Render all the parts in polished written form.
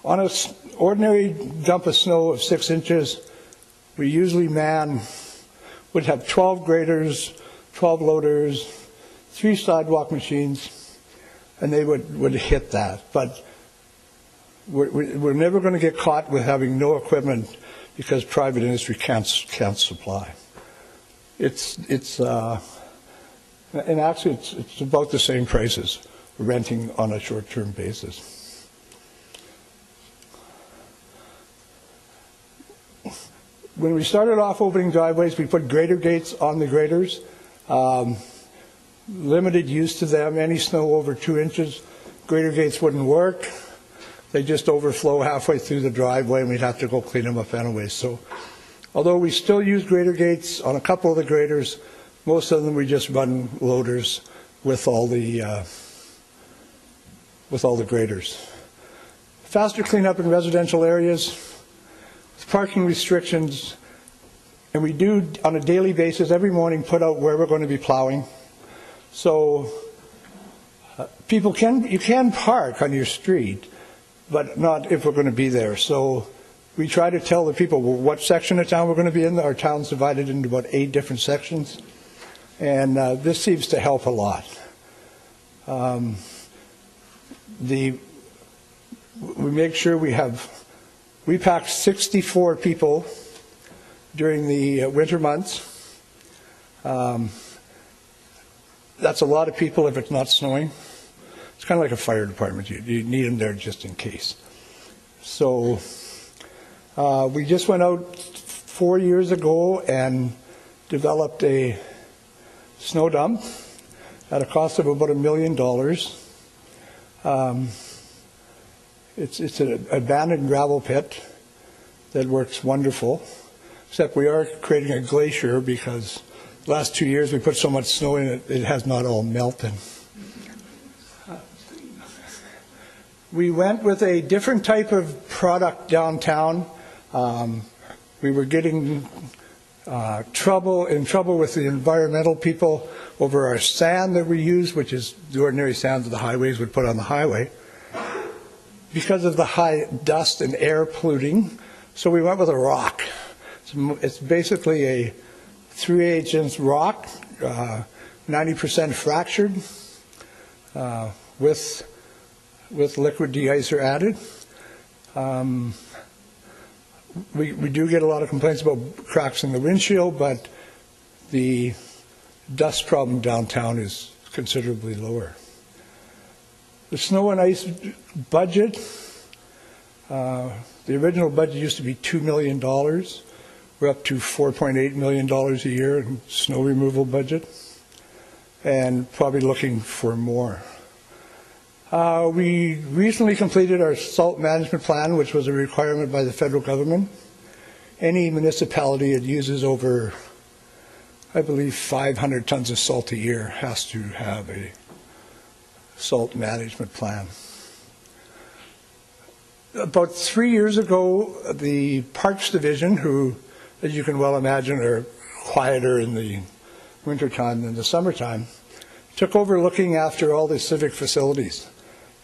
On an ordinary dump of snow of 6 inches, we usually would have 12 graders, 12 loaders, 3 sidewalk machines, and they would hit that. But we're never going to get caught with having no equipment because private industry can't supply. And actually it's about the same prices renting on a short-term basis. When we started off opening driveways, we put grader gates on the graders. Limited use to them. Any snow over 2 inches, grader gates wouldn't work. They just overflow halfway through the driveway and we'd have to go clean them up anyway. So although we still use grader gates on a couple of the graders, most of them we just run loaders with all the graders. Faster cleanup in residential areas. Parking restrictions, and we do on a daily basis every morning put out where we're going to be plowing. So you can park on your street, but not if we're going to be there. So we try to tell the people what section of town we're going to be in. Our town's divided into about 8 different sections, and this seems to help a lot. We make sure we packed 64 people during the winter months. That's a lot of people if it's not snowing. It's kind of like a fire department. You need them there just in case. So we just went out 4 years ago and developed a snow dump at a cost of about $1 million. It's an abandoned gravel pit that works wonderful, except we are creating a glacier because the last 2 years we put so much snow in it, it has not all melted. We went with a different type of product downtown. We were getting in trouble with the environmental people over our sand that we use, which is the ordinary sand that the highways would put on the highway, because of the high dust and air polluting. So we went with a rock. It's basically a 3/8 inch rock, 90% fractured, with liquid de-icer added. We do get a lot of complaints about cracks in the windshield, but the dust problem downtown is considerably lower. The snow and ice budget, the original budget used to be $2 million. We're up to $4.8 million a year in snow removal budget, and probably looking for more. We recently completed our salt management plan, which was a requirement by the federal government. Any municipality that uses over, I believe, 500 tons of salt a year has to have a salt management plan. About 3 years ago, the Parks Division, who, as you can well imagine, are quieter in the wintertime than the summertime, took over looking after all the civic facilities.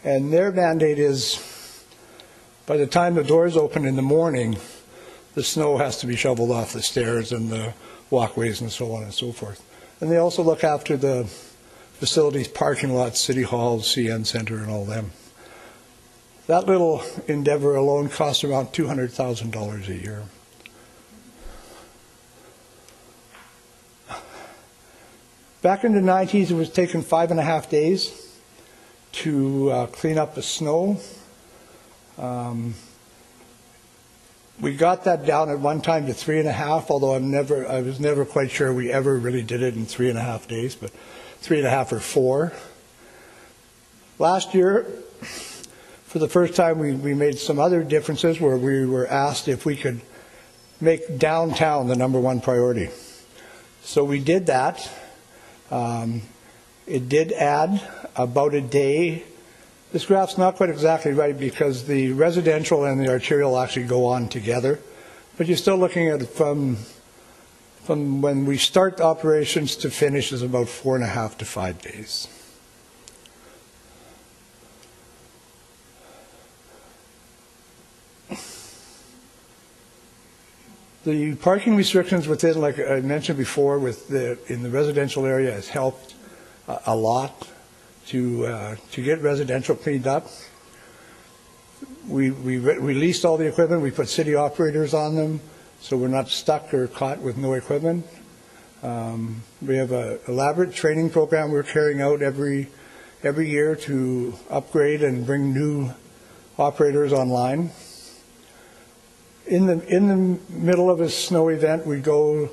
And their mandate is, by the time the doors open in the morning, the snow has to be shoveled off the stairs and the walkways and so on and so forth. And they also look after the facilities, parking lots, city halls, CN Center, and all them. That little endeavor alone costs around $200,000 a year. Back in the 90s, it was taking 5.5 days to clean up the snow. We got that down at one time to 3.5, although I was never quite sure we ever really did it in 3.5 days, but 3.5 or 4. Last year, for the first time, we made some other differences where we were asked if we could make downtown the #1 priority. So we did that. It did add about a day. This graph's not quite exactly right because the residential and the arterial actually go on together, but you're still looking at it from when we start operations to finish is about 4.5 to 5 days. The parking restrictions within, like I mentioned before, in the residential area has helped a lot to get residential cleaned up. We released all the equipment. We put city operators on them, so we're not stuck or caught with no equipment. We have an elaborate training program we're carrying out every year to upgrade and bring new operators online. In the middle of a snow event, we go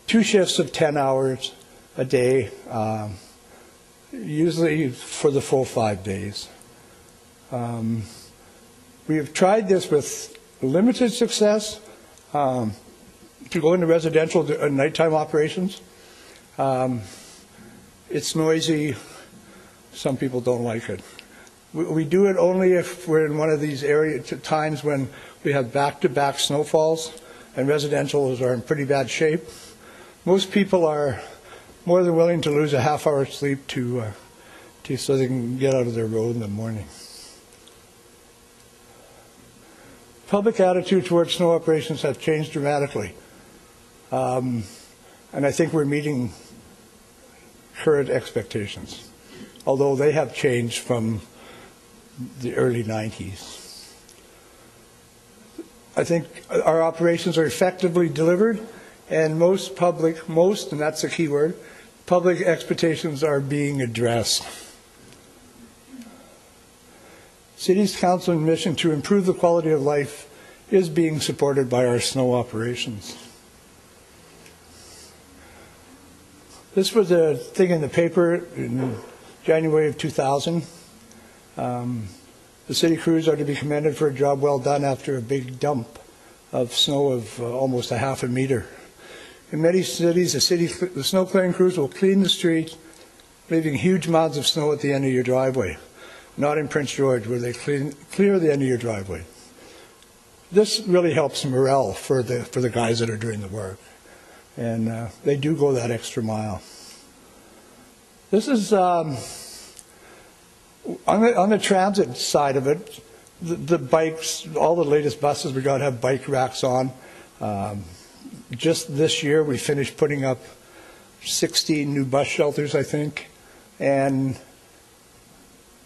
2 shifts of 10 hours a day, usually for the full 5 days. We have tried this with limited success to go into residential nighttime operations. It's noisy. Some people don't like it. We do it only if we're in one of these times when we have back-to-back snowfalls and residentials are in pretty bad shape. Most people are more than willing to lose a half-hour sleep so they can get out of their road in the morning. Public attitude towards snow operations has changed dramatically. And I think we're meeting current expectations, although they have changed from the early 90s. I think our operations are effectively delivered, and most, and that's a key word, public expectations are being addressed. City's council mission to improve the quality of life is being supported by our snow operations. This was a thing in the paper in January of 2000. The city crews are to be commended for a job well done after a big dump of snow of almost a half a meter. In many cities, the snow clearing crews will clean the street, leaving huge mounds of snow at the end of your driveway. Not in Prince George, where they clear the end of your driveway. This really helps morale for the guys that are doing the work. And they do go that extra mile. This is, on the transit side of it, the bikes, all the latest buses we got have bike racks on. Just this year we finished putting up 16 new bus shelters, I think. And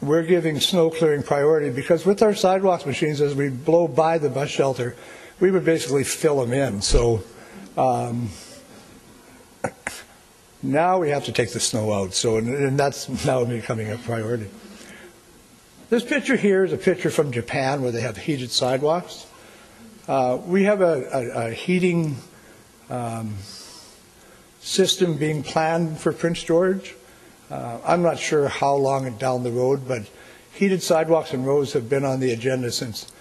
we're giving snow clearing priority because with our sidewalks machines, as we blow by the bus shelter, we would basically fill them in. So now we have to take the snow out. So, and that's now becoming a priority. This picture here is a picture from Japan where they have heated sidewalks. We have a heating system being planned for Prince George. I'm not sure how long down the road, but heated sidewalks and roads have been on the agenda since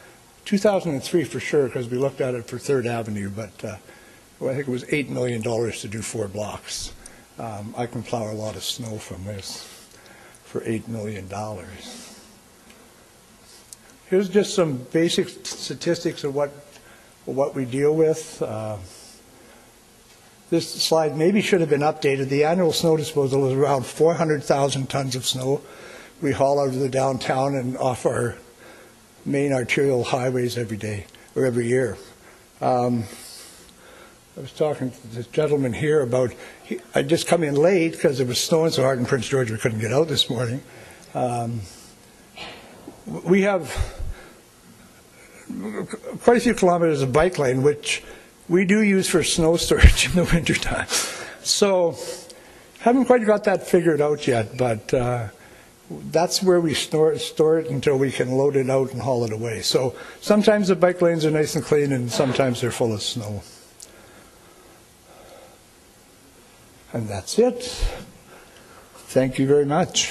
2003 for sure, because we looked at it for 3rd Avenue, but I think it was $8 million to do 4 blocks. I can plow a lot of snow from this for $8 million. Here's just some basic statistics of what we deal with. This slide maybe should have been updated. The annual snow disposal is around 400,000 tons of snow we haul out of the downtown and off our main arterial highways every day or every year. I was talking to this gentleman here about, I just come in late because it was snowing so hard in Prince George we couldn't get out this morning. We have quite a few kilometers of bike lane, which we do use for snow storage in the wintertime. So haven't quite got that figured out yet, but that's where we store it until we can load it out and haul it away. So sometimes the bike lanes are nice and clean and sometimes they're full of snow. And that's it. Thank you very much.